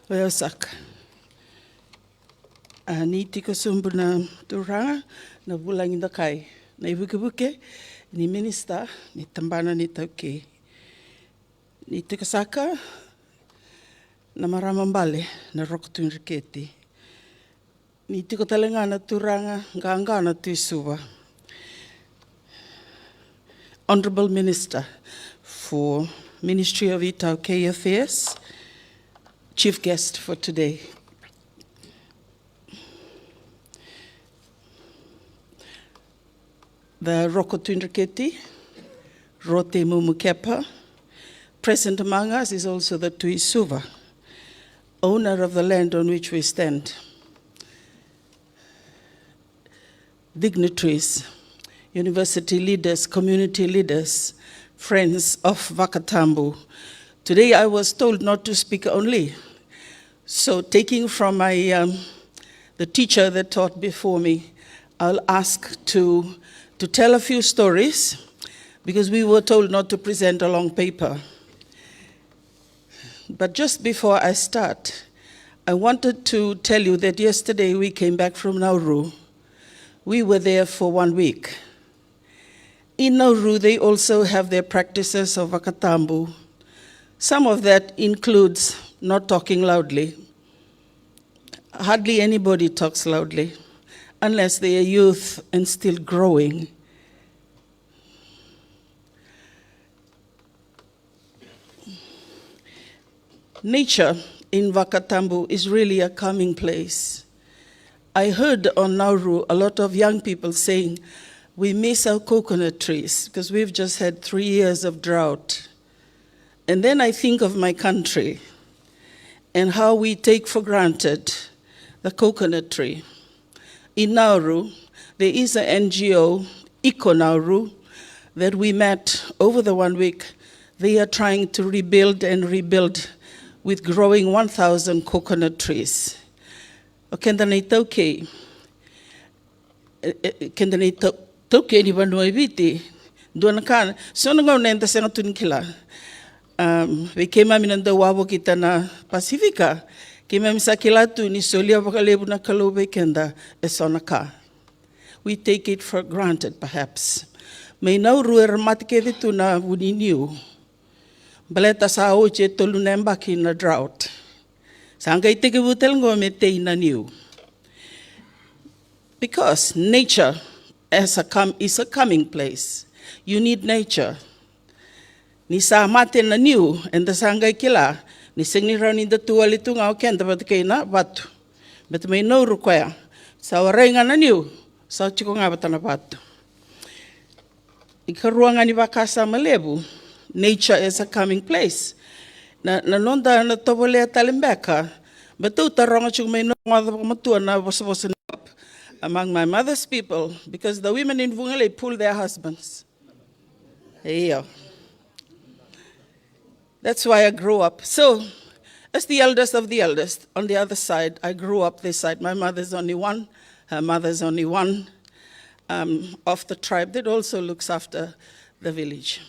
Oyasak. Ni tika sumbu na turanga na bulang inda kai. Na ibuke ni minister ni tambana ni tauke. Ni tika saka na maramambale na rokotun riketi. Ni tika talenga na turanga nganga na tuisuwa. Honorable Minister for Ministry of Itauke Affairs, Chief Guest for today. The Rokotun-Riketi, Rote Mumukepa. Present among us is also the Tuisuva, owner of the land on which we stand. Dignitaries, university leaders, community leaders, friends of Vakatabu. Today I was told not to speak only. So taking from the teacher that taught before me, I'll ask to tell a few stories because we were told not to present a long paper. But just before I start, I wanted to tell you that yesterday we came back from Nauru. We were there for 1 week. In Nauru, they also have their practices of Vakatabu. Some of that includes not talking loudly. Hardly anybody talks loudly, unless they are youth and still growing. Nature in Vakatabu is really a calming place. I heard on Nauru a lot of young people saying, we miss our coconut trees because we've just had 3 years of drought. And then I think of my country and how we take for granted the coconut tree. In Nauru, there is an NGO, Eco Nauru, that we met over the 1 week. They are trying to rebuild and rebuild with growing 1,000 coconut trees. Kenda nei tauke ni banua ibiti, duana kana, so ngau nenda senga tunikila. We came minanda wabo kita na Pasifika, kema misakilatu ni solia Vugalei na kalobe kenda esonaka. We take it for granted, perhaps. May Nauru matike vitu na uniniu. Baleta sa oche tolu nembaki na drought. Sanga iteke butel ngo mete na niu. Because nature is a coming place. You need nature. Ni sa mate na niu, and the sanga kila, ni singira ni the tualitu nga okenda batke na batu. But may no require. Sa warenga na niu, sa chiko nga batana batu. Ikaruanga ni bakasa malebu. Nature is a coming place. Na nonda na tobole talimbeka, but tu taronga chung may no matua na was among my mother's people because the women in Vugalei pull their husbands. Yeah. That's why I grew up. So, as the eldest of the eldest, on the other side, I grew up this side. My mother's only one, her mother's only one of the tribe that also looks after the village.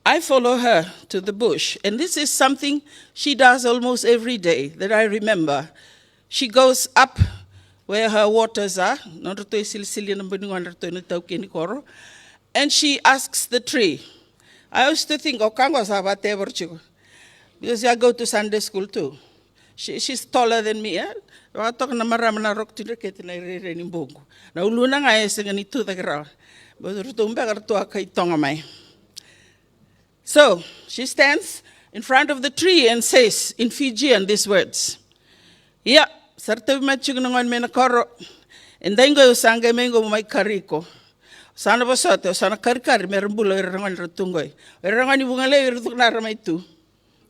I follow her to the bush, and this is something she does almost every day that I remember. She goes up where her waters are, and she asks the tree. I used to think, because I go to Sunday school too. She's taller than me. So she stands in front of the tree and says in Fijian these words. Yeah, sarta machungan menakoro. And then go sanga mengo my kariko. Sana basote, sana karkar, merbulo rangan ratungoy. Rangani Vugalei rutunara.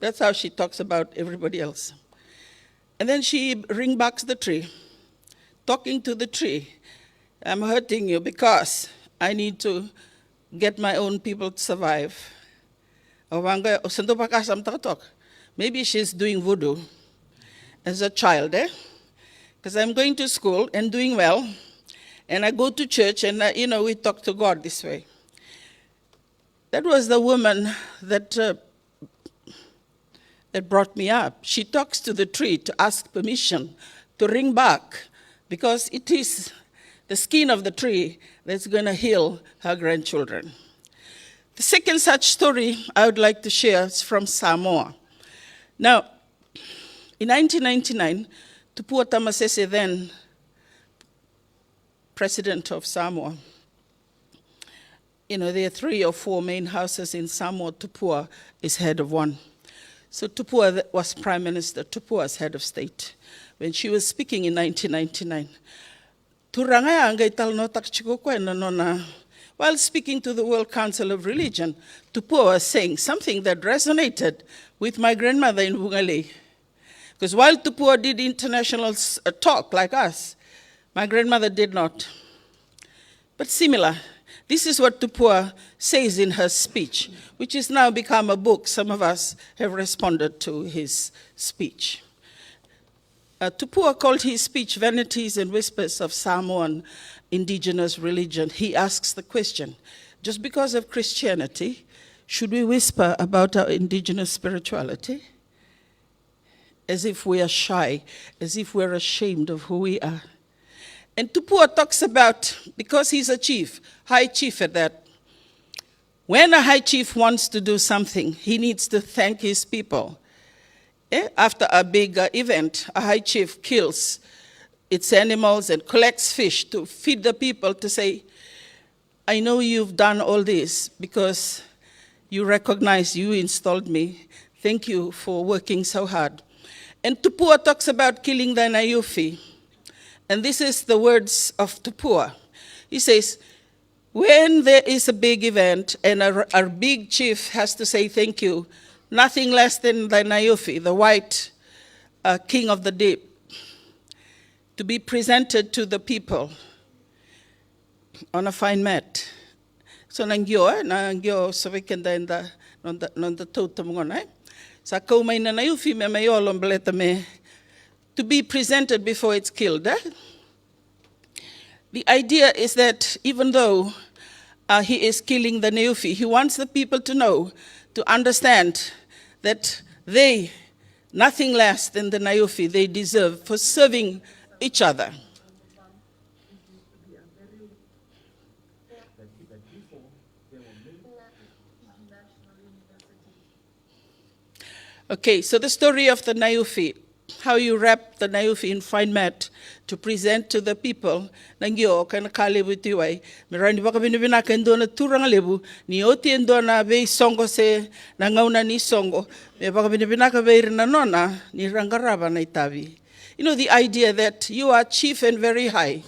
That's how she talks about everybody else. And then she ringbacks the tree, talking to the tree. I'm hurting you because I need to get my own people to survive. Maybe she's doing voodoo as a child, because I'm going to school and doing well, and I go to church and, we talk to God this way. That was the woman that that brought me up. She talks to the tree to ask permission to ring back, because it is the skin of the tree that's going to heal her grandchildren. The second such story I would like to share is from Samoa. Now, in 1999, Tupua Tamasese, then president of Samoa, there are 3 or 4 main houses in Samoa. Tupua is head of one. So Tupua was prime minister. Tupua was head of state. When she was speaking in 1999, while speaking to the World Council of Religion, Tupua was saying something that resonated with my grandmother in Vugalei. Because while Tupua did international talk like us, my grandmother did not. But similar. This is what Tupua says in her speech, which has now become a book. Some of us have responded to his speech. Tupua called his speech Vanities and Whispers of Samoan Indigenous Religion. He asks the question, just because of Christianity, should we whisper about our indigenous spirituality? As if we are shy, as if we're ashamed of who we are. And Tupua talks about, because he's a chief, high chief at that, when a high chief wants to do something, he needs to thank his people. After a big event, a high chief kills its animals and collects fish to feed the people, to say, I know you've done all this because you recognize you installed me. Thank you for working so hard. And Tupua talks about killing the Nayufi. And this is the words of Tupua. He says, when there is a big event and our big chief has to say thank you, nothing less than the Nayufi, the white king of the deep, to be presented to the people on a fine mat. So nangyo savikenda in the non the totem one. Sa kaumay na Nayufi me mayolom bleta me, to be presented before it's killed. The idea is that even though he is killing the Nayufi, he wants the people to know, to understand that they, nothing less than the Nayufi, they deserve for serving each other. Okay, so the story of the Nayufi, how you wrap the Nayufi in fine mat to present to the people. Nangyo kana kalebu tiwai. Mirani baka binibina kendo na turang lebu ni oti endo na be songo se nangauna ni songo. Me baka binibina ka be na nona ni rangaraba na itabi. The idea that you are chief and very high,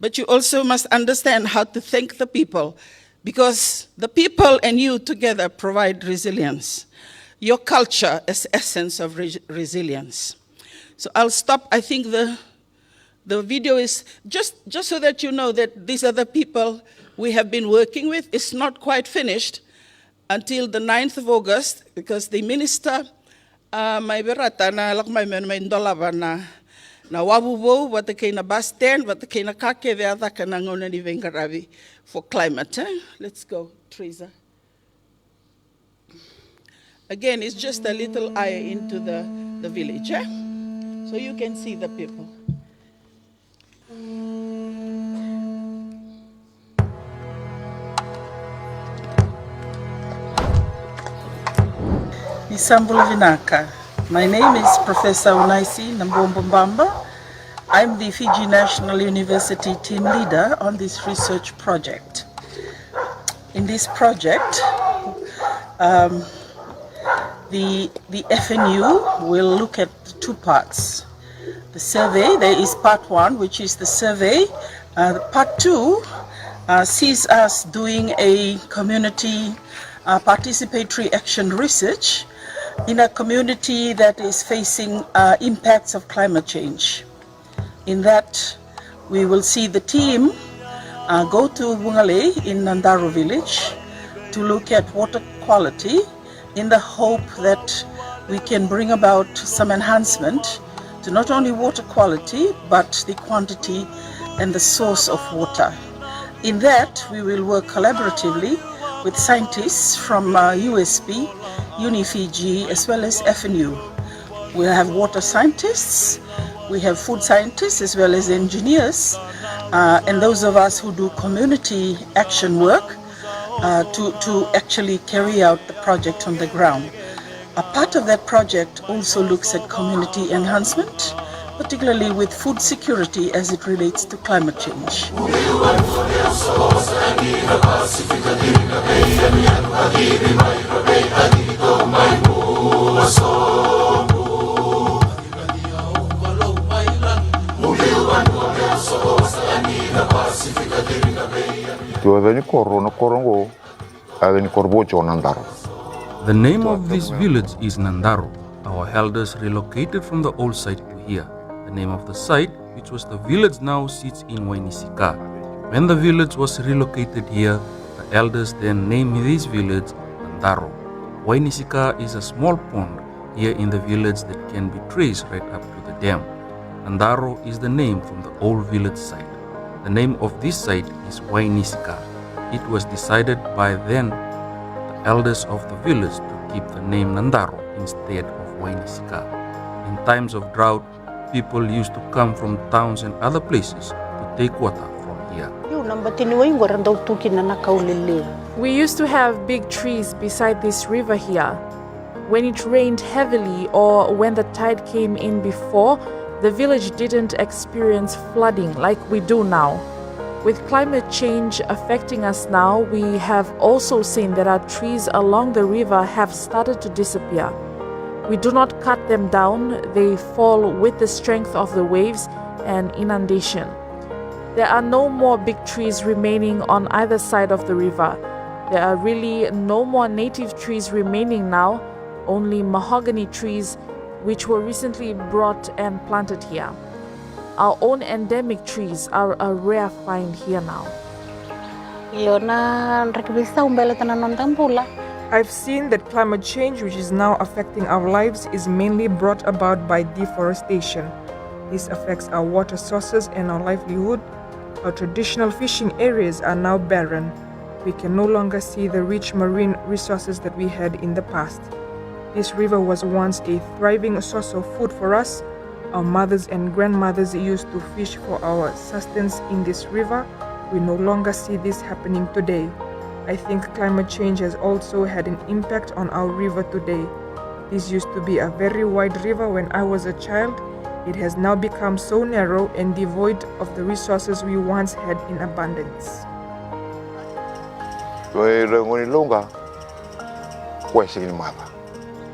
but you also must understand how to thank the people, because the people and you together provide resilience. Your culture is essence of resilience. So I'll stop. I think the video is just so that you know that these are the people we have been working with. It's not quite finished until the 9th of August, because the minister, may berata na lakmay may ndolaba na wabubo, what the kina bus stand, what the kina kake the other kanangona ni vengaravi for climate. Let's go, Teresa. Again, it's just a little eye into the village. So you can see the people. Isambula Vinaka. My name is Professor Unaisi Nabobo-Baba. I'm the Fiji National University team leader on this research project. In this project, the FNU will look at 2 parts. The survey, there is part 1, which is the survey. Part 2 sees us doing a community participatory action research in a community that is facing impacts of climate change. In that, we will see the team go to Vugalei in Nandaro village to look at water quality, in the hope that we can bring about some enhancement to not only water quality, but the quantity and the source of water. In that, we will work collaboratively with scientists from USP UniFiji, as well as FNU. We have water scientists, we have food scientists, as well as engineers, and those of us who do community action work to actually carry out the project on the ground. A part of that project also looks at community enhancement, particularly with food security as it relates to climate change. The name of this village is Nandaro. Our elders relocated from the old site to here. The name of the site, which was the village, now sits in Wainisika. When the village was relocated here, the elders then named this village Nandaro. Wainisika is a small pond here in the village that can be traced right up to the dam. Nandaro is the name from the old village site. The name of this site is Wainisika. It was decided by then the elders of the village to keep the name Nandaro instead of Wainisika. In times of drought, people used to come from towns and other places to take water from here. We used to have big trees beside this river here. When it rained heavily or when the tide came in before, the village didn't experience flooding like we do now. With climate change affecting us now, we have also seen that our trees along the river have started to disappear. We do not cut them down, they fall with the strength of the waves and inundation. There are no more big trees remaining on either side of the river. There are really no more native trees remaining now, only mahogany trees which were recently brought and planted here. Our own endemic trees are a rare find here now. I've seen that climate change, which is now affecting our lives, is mainly brought about by deforestation. This affects our water sources and our livelihood. Our traditional fishing areas are now barren. We can no longer see the rich marine resources that we had in the past. This river was once a thriving source of food for us. Our mothers and grandmothers used to fish for our sustenance in this river. We no longer see this happening today. I think climate change has also had an impact on our river today. This used to be a very wide river when I was a child. It has now become so narrow and devoid of the resources we once had in abundance.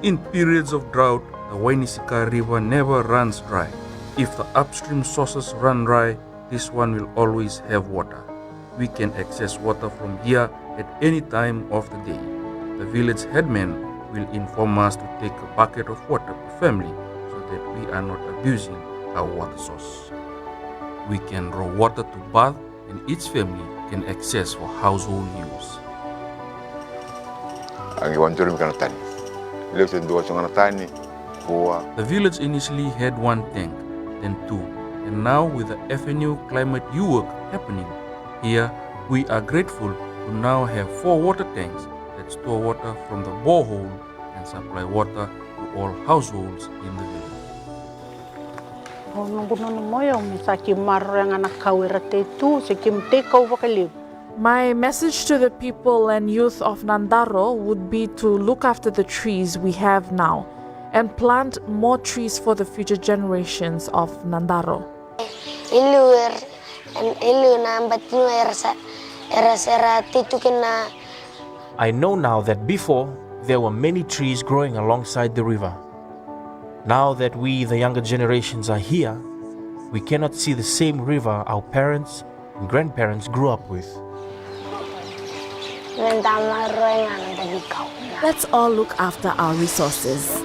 In periods of drought, the Wainisika River never runs dry. If the upstream sources run dry, this one will always have water. We can access water from here at any time of the day. The village headman will inform us to take a bucket of water per family so that we are not abusing our water source. We can draw water to bath and each family can access for household use. The village initially had one tank, then two, and now with the FNU Climate U work happening here, we are grateful to now have 4 water tanks that store water from the borehole and supply water to all households in the village. My message to the people and youth of Nandaro would be to look after the trees we have now and plant more trees for the future generations of Nandaro. I know now that before there were many trees growing alongside the river. Now that we, the younger generations, are here, we cannot see the same river our parents and grandparents grew up with. Let's all look after our resources.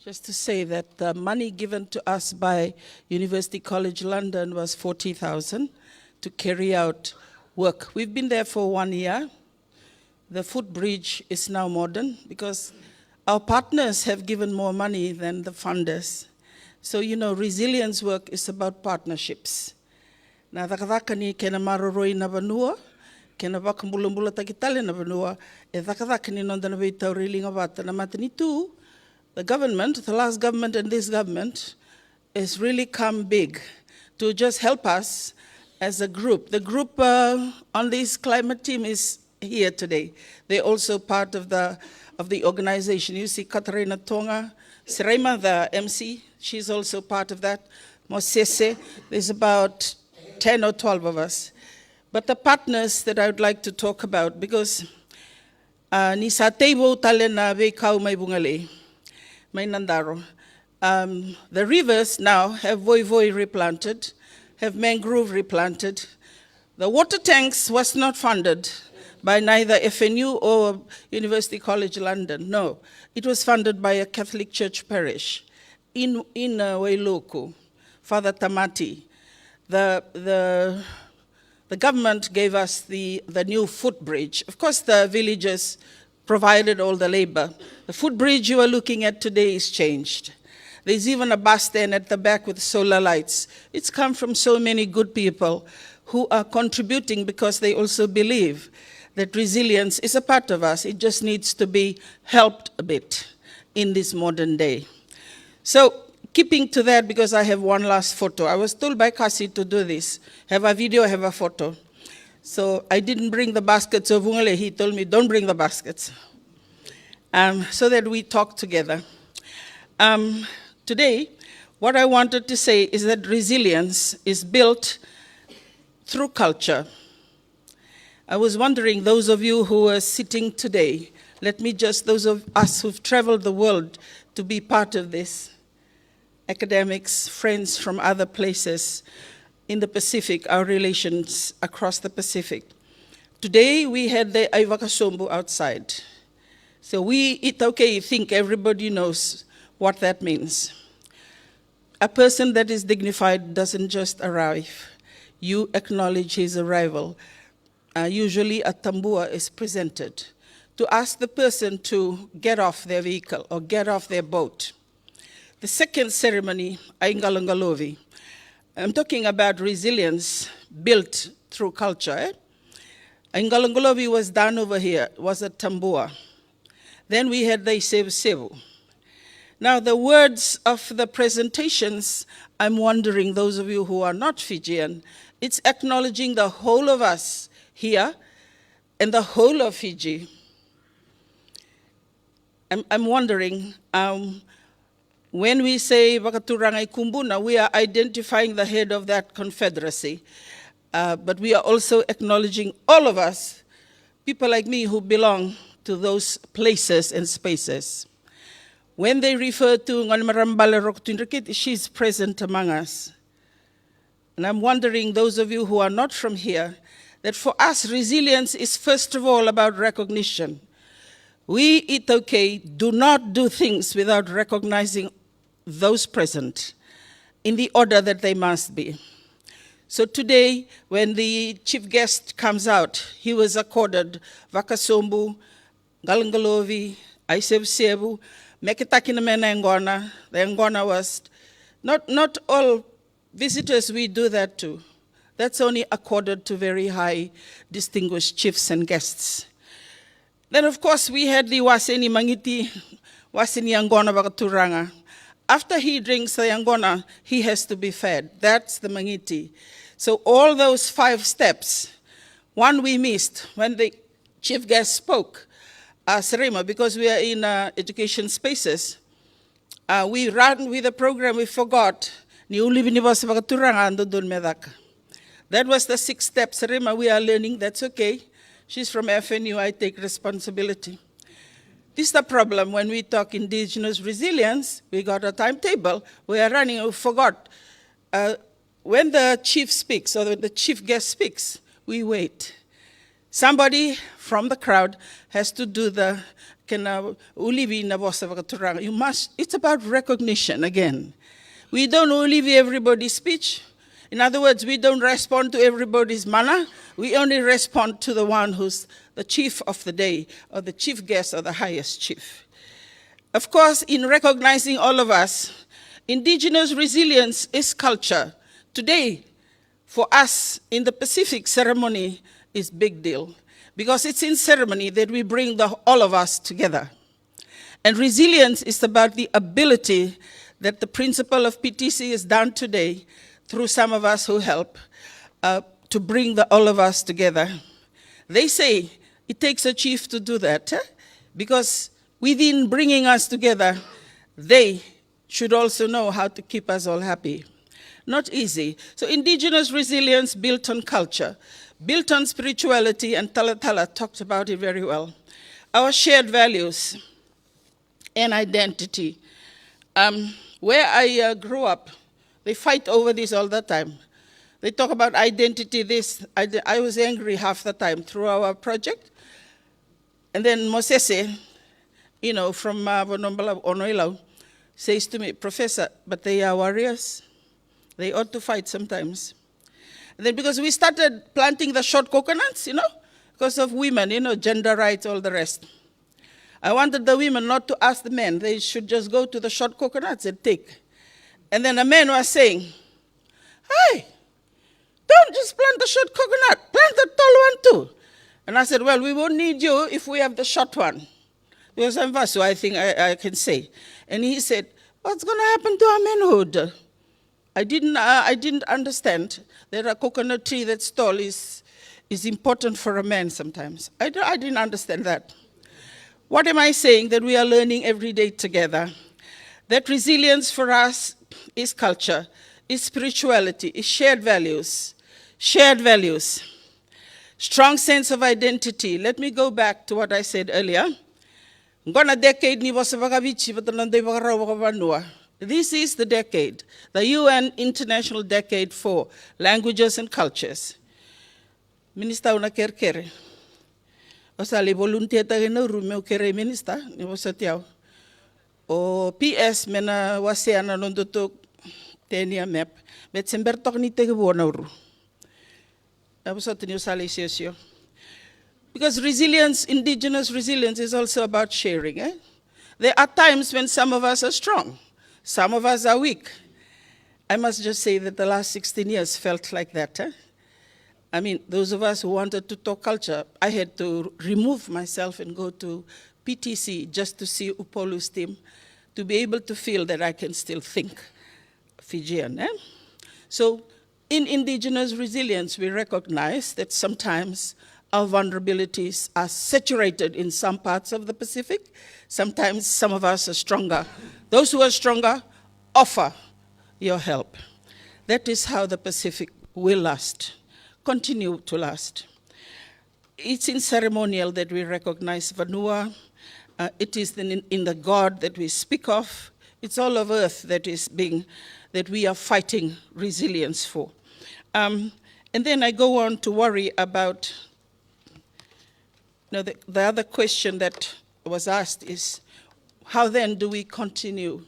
Just to say that the money given to us by University College London was 40,000 to carry out work. We've been there for 1 year. The footbridge is now modern because our partners have given more money than the funders. So, resilience work is about partnerships. Na thakadhakani kena maroroi na vanua, kena wakambulamula takitale na vanua, e thakadhakani nonda na veitau rilinga vata na matani tu, the government, the last government and this government, has really come big to just help us as a group. The group on this climate team is here today. They're also part of the organization. You see Katarina Tonga, Sirema, the MC, she's also part of that. Mosese, there's about 10 or 12 of us. But the partners that I would like to talk about, because ni sa teibo tale na Vakau mai Vugalei, mai Nandaro. The rivers now have voi replanted, have mangrove replanted. The water tanks was not funded by neither FNU or University College London. No, it was funded by a Catholic church parish in Wailuku, Father Tamati. The government gave us the new footbridge. Of course, the villagers provided all the labor. The footbridge you are looking at today is changed. There's even a bus stand at the back with solar lights. It's come from so many good people who are contributing because they also believe that resilience is a part of us. It just needs to be helped a bit in this modern day. So, keeping to that, because I have one last photo. I was told by Kasi to do this. Have a video, have a photo. So I didn't bring the baskets of Vugalei. He told me, don't bring the baskets. So that we talk together. Today, what I wanted to say is that resilience is built through culture. I was wondering, those of you who are sitting today, those of us who've traveled the world to be part of this, academics, friends from other places in the Pacific, our relations across the Pacific. Today, we had the Vakatabu outside. So I think everybody knows what that means. A person that is dignified doesn't just arrive. You acknowledge his arrival. Usually a tambua is presented to ask the person to get off their vehicle or get off their boat. The second ceremony, Aingalangalovi. I'm talking about resilience built through culture. Aingalangalovi was done over here, was a tambua. Then we had the Sevu. Now, the words of the presentations, I'm wondering, those of you who are not Fijian, it's acknowledging the whole of us here and the whole of Fiji. I'm wondering, when we say Vakaturangai Kumbuna, we are identifying the head of that confederacy, but we are also acknowledging all of us, people like me who belong to those places and spaces. When they refer to Nganmarambala Roktunrikit, she's present among us. And I'm wondering, those of you who are not from here, that for us, resilience is first of all about recognition. We, Itoke, do not do things without recognizing those present in the order that they must be. So today, when the chief guest comes out, he was accorded Vakasombu, Galangalovi, Aisebu, Mekitakina Ngona. The Ngona was, not all visitors we do that to. That's only accorded to very high distinguished chiefs and guests. Then of course we had the Waseni Mangiti, Waseni Angona Vakaturanga. After he drinks the Angona, he has to be fed. That's the Mangiti. So all those 5 steps, one we missed when the chief guest spoke, Serema, because we are in education spaces. We ran with the program, we forgot. That was the 6th step. Serema, we are learning, that's okay. She's from FNU, I take responsibility. This is the problem when we talk indigenous resilience. We got a timetable, we are running, we forgot. When the chief speaks, or the chief guest speaks, we wait. Somebody from the crowd has to do the, you must, it's about recognition again. We don't leave everybody's speech. In other words, we don't respond to everybody's manner. We only respond to the one who's the chief of the day, or the chief guest, or the highest chief. Of course, in recognizing all of us, indigenous resilience is culture. Today, For us in the Pacific, ceremony is big deal because it's in ceremony that we bring all of us together. And resilience is about the ability that the principle of PTC is done today through some of us who help to bring all of us together. They say it takes a chief to do that because within bringing us together, they should also know how to keep us all happy. Not easy. So indigenous resilience built on culture, built on spirituality, and Talatala talked about it very well. Our shared values and identity. Where I grew up, they fight over this all the time. They talk about identity, this. I was angry half the time through our project. And then Mosese, from Bonombala, Onoilau, says to me, Professor, but they are warriors. They ought to fight sometimes. And then because we started planting the short coconuts, because of women, gender rights, all the rest. I wanted the women not to ask the men. They should just go to the short coconuts and take. And then a man was saying, hey, don't just plant the short coconut, plant the tall one too. And I said, well, we won't need you if we have the short one. Because I'm Vasu, I think I can say. And he said, what's going to happen to our manhood? I didn't understand that a coconut tree that's tall is important for a man sometimes. I didn't understand that. What am I saying? That we are learning every day together. That resilience for us is culture, is spirituality, is shared values. Shared values. Strong sense of identity. Let me go back to what I said earlier. This is the decade, the UN International Decade for Languages and Cultures. Minister una kerkere. Osali volunteer tageno rumeo kere minister ni wasatiao. O PS mena wasiana nondoto tenia map. Bet sember tok ni tege wonauru. Abusatini osali sesio. Because resilience, indigenous resilience is also about sharing. There are times when some of us are strong. Some of us are weak. I must just say that the last 16 years felt like that. I mean, those of us who wanted to talk culture, I had to remove myself and go to PTC just to see Upolu's team, to be able to feel that I can still think Fijian. So in indigenous resilience, we recognize that sometimes our vulnerabilities are saturated in some parts of the Pacific. Sometimes some of us are stronger. Those who are stronger, offer your help. That is how the Pacific will last, continue to last. It's in ceremonial that we recognize Vanua. It is in the God that we speak of. It's all of Earth that we are fighting resilience for. And then I go on to worry about, the other question that was asked is, how then do we continue?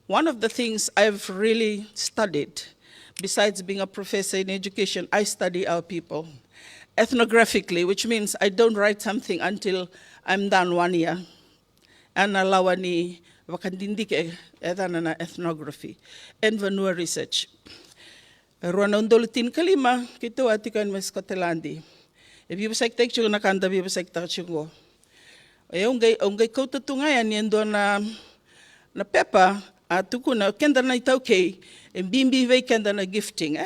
One of the things I've really studied, besides being a professor in education, I study our people ethnographically, which means I don't write something until I'm done 1 year. And alawani wakandindike edanana ethnography and Vanua research. Ruanondolutin kalima kito atikan meskotelandi. If you say take you nakanda bi say tachungo. Ongay kota tungayan yendo na pepa atukuna kenda na itauke and bimbi ve kenda na gifting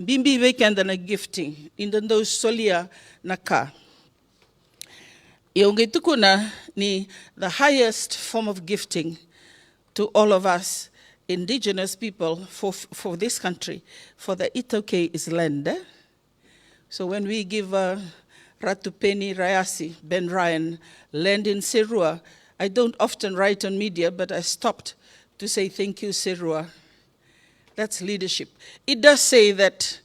bimbi ve kenda na gifting in the solia naka. Ongay tukuna ni the highest form of gifting to all of us indigenous people for this country, for the Itoke is land. So when we give Ratupeni Rayasi, Ben Ryan, land in Serua, I don't often write on media, but I stopped to say thank you, Serua. That's leadership. It does say that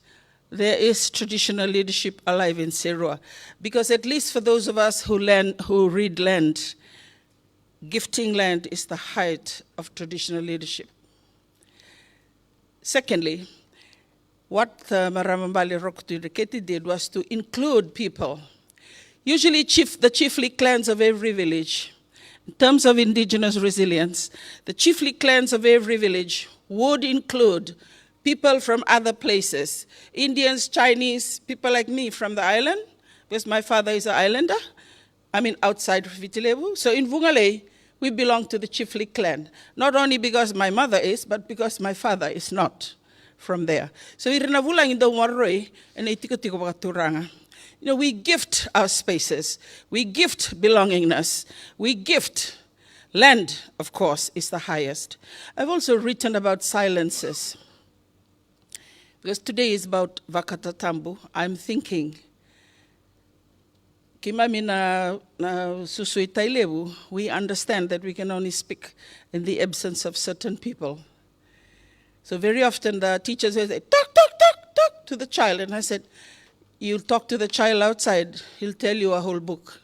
there is traditional leadership alive in Serua, because at least for those of us who read land, gifting land is the height of traditional leadership. Secondly, what Maramambali Roktureketi did was to include people, usually the chiefly clans of every village. In terms of indigenous resilience, the chiefly clans of every village would include people from other places, Indians, Chinese, people like me from the island, because my father is an islander, outside of Tailevu. So in Vugalei, we belong to the Chifli clan, not only because my mother is, but because my father is not from there. So we gift our spaces, we gift belongingness, we gift land, of course, is the highest. I've also written about silences. Because today is about Vakatabu, I'm thinking, Kimami na susui Tailevu, we understand that we can only speak in the absence of certain people. So very often the teachers will say, talk, talk, talk, talk to the child. And I said, you'll talk to the child outside, he'll tell you a whole book.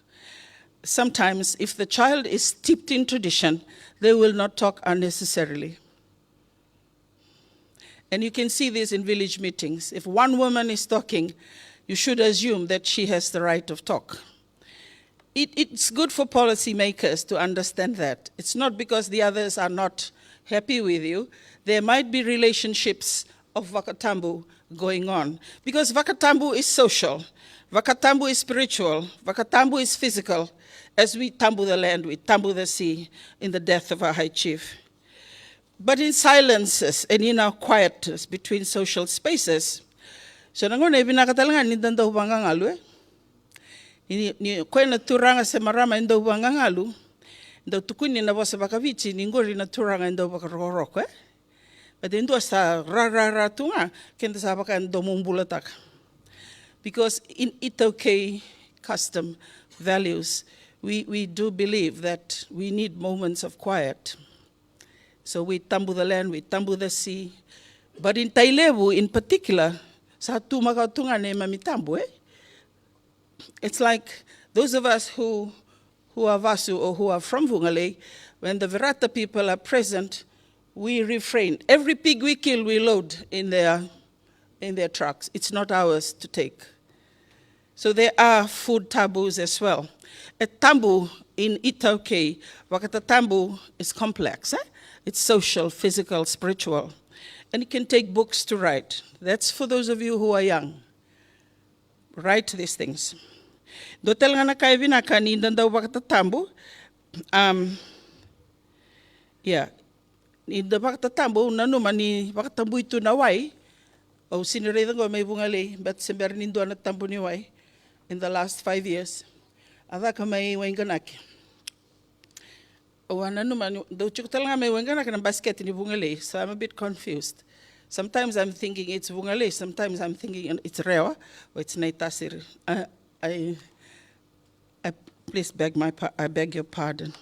Sometimes if the child is steeped in tradition, they will not talk unnecessarily. And you can see this in village meetings. If one woman is talking, you should assume that she has the right of talk. It's good for policymakers to understand that. It's not because the others are not happy with you. There might be relationships of Vakatabu going on. Because Vakatabu is social. Vakatabu is spiritual. Vakatabu is physical. As we tambu the land, we tambu the sea in the death of our high chief. But in silences and in our quietness between social spaces, so nangona ibinakatalangan ni danda ubangangalu ni kwena turanga se marama ndo ubangangalu ndo tukuni na bosa bakavichi ni ngori na turanga ndo bakaroroko but ndo sa ra tunga kenda sa baka ndo mumbulatak. Because in Itoke custom values, we do believe that we need moments of quiet. So we tambu the land, we tambu the sea. But in Tailevu in particular, it's like those of us who are Vasu or who are from Vugalei, when the Virata people are present, we refrain. Every pig we kill, we load in their trucks. It's not ours to take. So there are food taboos as well. A tambu in Itoke, Vakatabu is complex. It's social, physical, spiritual. And you can take books to write. That's for those of you who are young. Write these things. Dotel nga nakaivina kanindan daw Vakatabu. Ni da Vakatabu nanuma ni Vakatabu itu nawai. O sinireda ko may Vugalei, but sember nindo na tambu ni wai in the last 5 years. Ada ka may wainganaki. So I'm a bit confused. Sometimes I'm thinking it's Vugalei, sometimes I'm thinking it's Rewa, or it's Naitasir. I please I beg your pardon.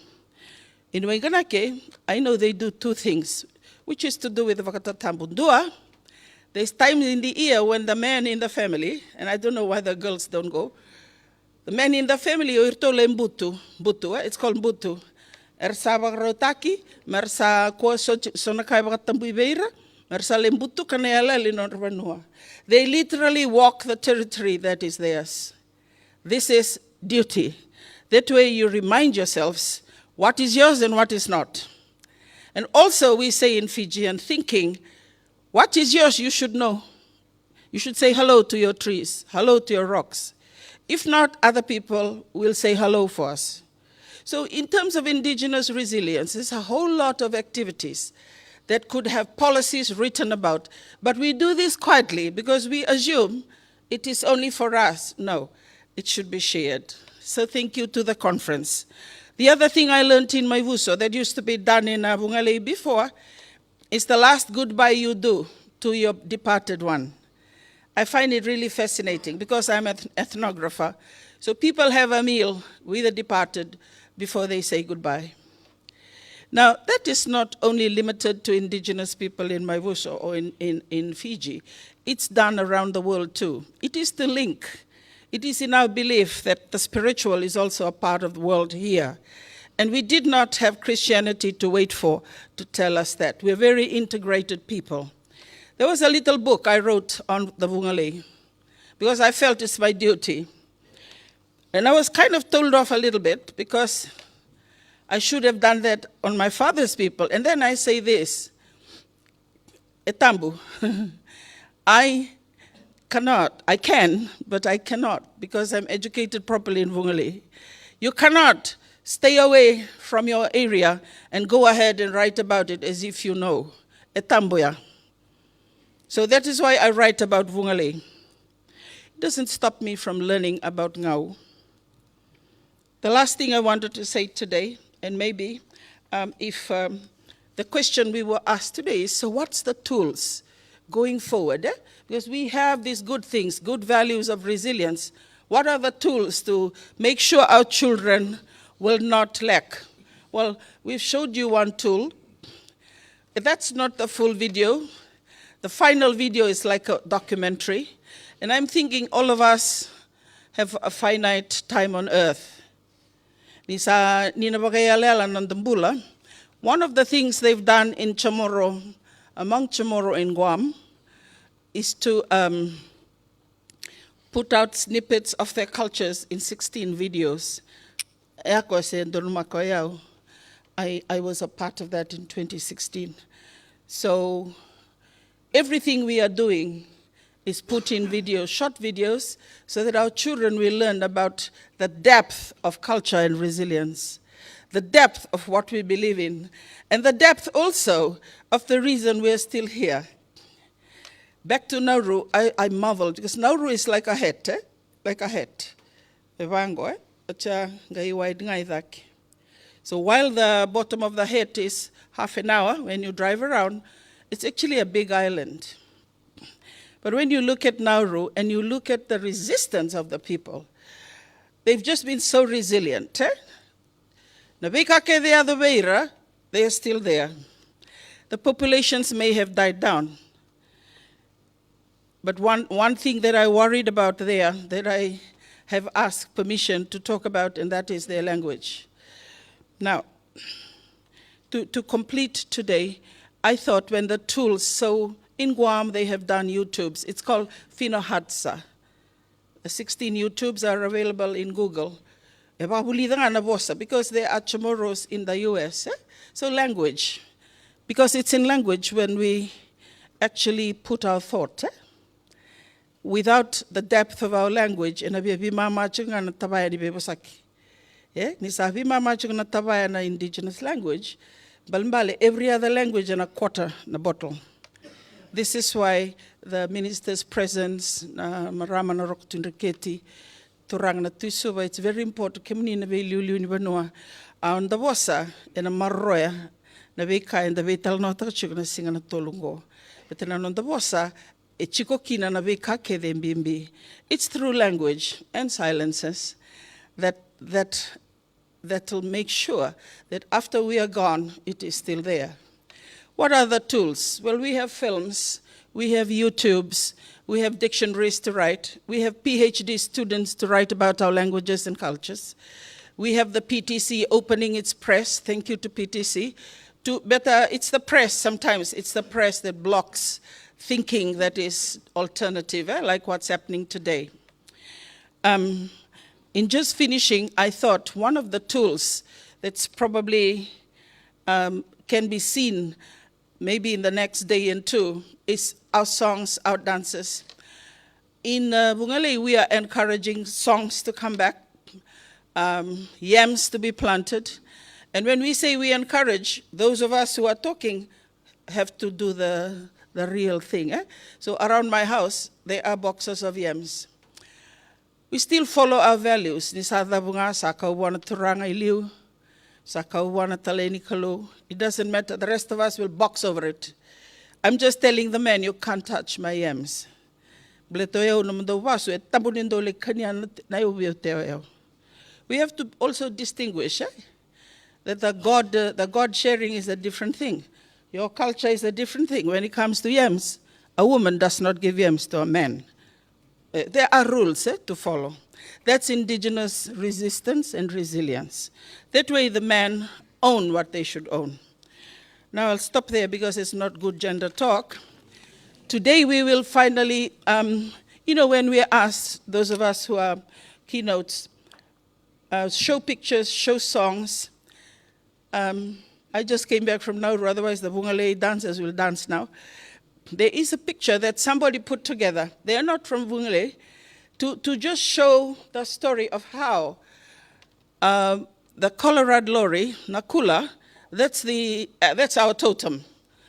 In Wenganake, I know they do two things, which is to do with Vakatabu. Dua, there's times in the year when the man in the family, and I don't know why the girls don't go, the man in the family, it's called Mbutu. Ersabak rotaki, mersa ko sonakai Vakatabu beira, mersa lembutu kanayala linorvanua. They literally walk the territory that is theirs. This is duty. That way you remind yourselves what is yours and what is not. And also we say in Fijian thinking, what is yours you should know. You should say hello to your trees, hello to your rocks. If not, other people will say hello for us. So in terms of indigenous resilience, there's a whole lot of activities that could have policies written about. But we do this quietly because we assume it is only for us. No, it should be shared. So thank you to the conference. The other thing I learned in my Vuso that used to be done in Vugalei before is the last goodbye you do to your departed one. I find it really fascinating because I'm an ethnographer. So people have a meal with the departed before they say goodbye. Now, that is not only limited to indigenous people in Maivuso or in Fiji. It's done around the world too. It is the link. It is in our belief that the spiritual is also a part of the world here. And we did not have Christianity to wait for to tell us that. We're very integrated people. There was a little book I wrote on the Vugalei because I felt it's my duty. And I was kind of told off a little bit because I should have done that on my father's people. And then I say this, etambu. I can, but I cannot, because I'm educated properly in Vugalei. You cannot stay away from your area and go ahead and write about it as if you know. Etambuya. So that is why I write about Vugalei. It doesn't stop me from learning about Ngau. The last thing I wanted to say today, and maybe if the question we were asked today is, so what's the tools going forward? Because we have these good things, good values of resilience. What are the tools to make sure our children will not lack? Well, we've showed you one tool. That's not the full video. The final video is like a documentary. And I'm thinking all of us have a finite time on earth. One of the things they've done in Chamorro, among Chamorro and Guam, is to put out snippets of their cultures in 16 videos. I was a part of that in 2016. So everything we are doing is put in videos, short videos, so that our children will learn about the depth of culture and resilience, the depth of what we believe in, and the depth also of the reason we're still here. Back to Nauru, I marveled, because Nauru is like a hat, like a hat. So while the bottom of the hat is half an hour when you drive around, it's actually a big island. But when you look at Nauru and you look at the resistance of the people, they've just been so resilient. They are still there. The populations may have died down. But one thing that I worried about there, that I have asked permission to talk about, and that is their language. Now, to complete today, I thought when the tools, so in Guam they have done YouTubes. It's called Fino Hadsa. 16 YouTubes are available in Google. Because there are Chamorros in the US. So language. Because it's in language when we actually put our thought. Without the depth of our language, and indigenous language, every other language in a quarter in a bottle. This is why the minister's presence, Maramana Roktunriketi, Turangna Tusuba, it's very important. Kemni Navelu on the Wasa in a Marroya, Naveka and the Vetal Nota Chugna sing on a Tolungo. But then on the Wasa, a Chikokina Naveka Kedembimbi. It's through language and silences that'll make sure that after we are gone, it is still there. What are the tools? Well, we have films, we have YouTubes, we have dictionaries to write, we have PhD students to write about our languages and cultures. We have the PTC opening its press, thank you to PTC. It's the press sometimes, it's the press that blocks thinking that is alternative, like what's happening today. In just finishing, I thought one of the tools that's probably can be seen maybe in the next day and two is our songs, our dances. In Vugalei, we are encouraging songs to come back, yams to be planted. And when we say we encourage, those of us who are talking have to do the real thing. So around my house, there are boxes of yams. We still follow our values. It doesn't matter. The rest of us will box over it. I'm just telling the men, you can't touch my yams. We have to also distinguish that the God sharing is a different thing. Your culture is a different thing. When it comes to yams, a woman does not give yams to a man. There are rules to follow. That's indigenous resistance and resilience. That way the men own what they should own. Now I'll stop there because it's not good gender talk. Today we will finally, when we're asked, those of us who are keynotes, show pictures, show songs. I just came back from Nauru, otherwise the Vugalei dancers will dance now. there is a picture that somebody put together. They are not from Vugalei, to just show the story of how the Colorado lorry, Nakula, that's our totem.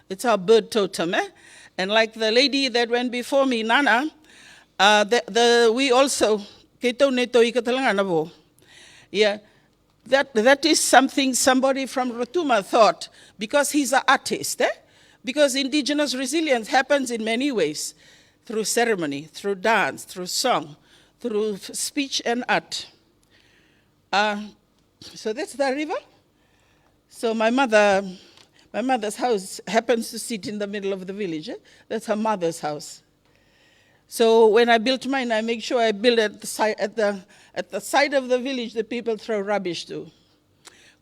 It's our bird totem, eh? And like the lady that went before me, Nana, we also, yeah, that is something somebody from Rotuma thought, because he's an artist, eh? Because indigenous resilience happens in many ways, through ceremony, through dance, through song, through speech and art. So that's the river. So my mother's house happens to sit in the middle of the village. Eh? That's her mother's house. So when I built mine, I make sure I build at the side of the village that people throw rubbish to,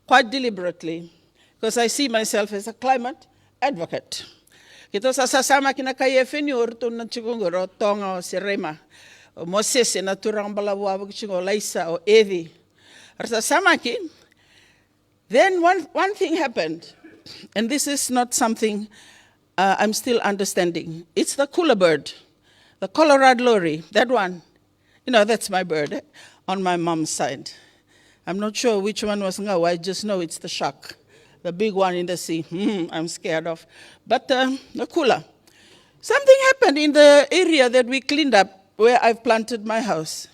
quite deliberately, because I see myself as a climate advocate. Kito sa sasama kina kayefeni orto na chikongoro tonga o serema o Moses na turang balawa chingo laisa o evi. Arsa samaki. Then one thing happened, and this is not something I'm still understanding. It's the cooler bird, the Colorado lorry, that one. That's my bird on my mom's side. I'm not sure which one was Ngao, I just know it's the shark, the big one in the sea. I'm scared of. But the cooler. Something happened in the area that we cleaned up where I've planted my house.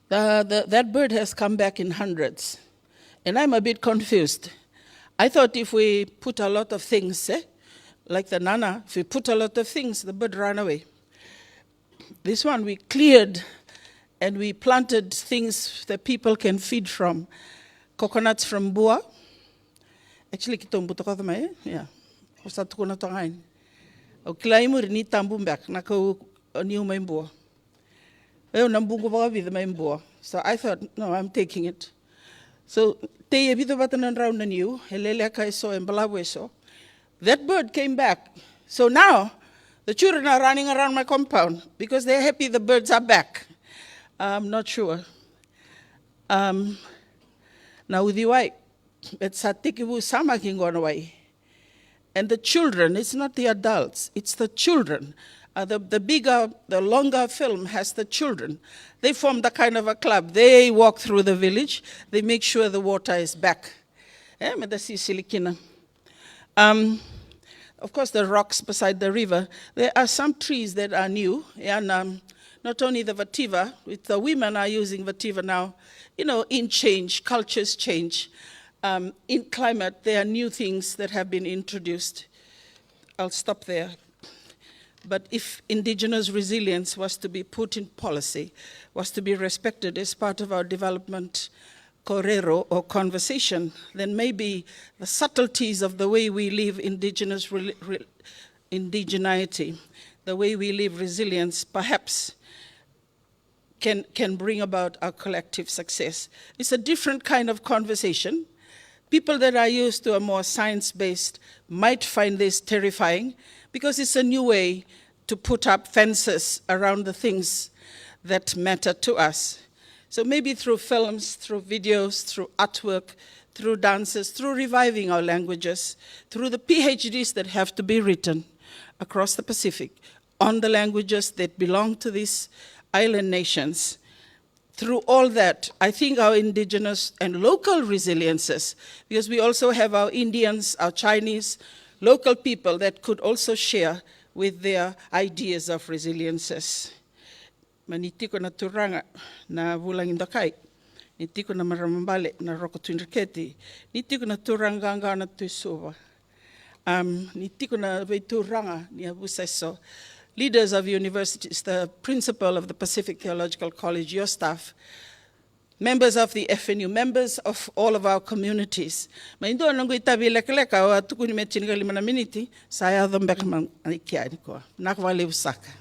That bird has come back in hundreds. And I'm a bit confused. I thought if we put a lot of things, like the Nana, if we put a lot of things, the bird ran away. This one we cleared and we planted things that people can feed from. Coconuts from Bua. Actually, kitong buto ko tamay, yeah. Usat ko na tangain. O kilaimur ni tambumbak nako niu may Bua. So I thought, no, I'm taking it. So that bird came back. So now the children are running around my compound because they're happy the birds are back. I'm not sure. Now with the white, it's a tikibu samaking gone away. And the children, it's not the adults, it's the children. The longer film has the children. They form the kind of a club. They walk through the village. They make sure the water is back. Of course, the rocks beside the river. There are some trees that are new. And not only the vetiver, the women are using vetiver now. In change, cultures change. In climate, there are new things that have been introduced. I'll stop there. But if indigenous resilience was to be put in policy, was to be respected as part of our development correro or conversation, then maybe the subtleties of the way we live indigeneity, the way we live resilience, perhaps can bring about our collective success. It's a different kind of conversation. People that are used to a more science-based might find this terrifying, because it's a new way to put up fences around the things that matter to us. So maybe through films, through videos, through artwork, through dances, through reviving our languages, through the PhDs that have to be written across the Pacific on the languages that belong to these island nations. Through all that, I think our indigenous and local resiliences, because we also have our Indians, our Chinese, local people that could also share with their ideas of resiliences. Manitiko na turanga na vulang indakai, nitiko na maramambale na rokotunriketi, nitiko na turanganga na tuisuva, nitiko na veituranga ni abuseso. Leaders of universities, the principal of the Pacific Theological College, your staff, members of the FNU, members of all of our communities. Maindo nangu itabi lekeleka wa tukuni metinga limana miniti, saya dhombek man ikiani ko. Nakvale usaka.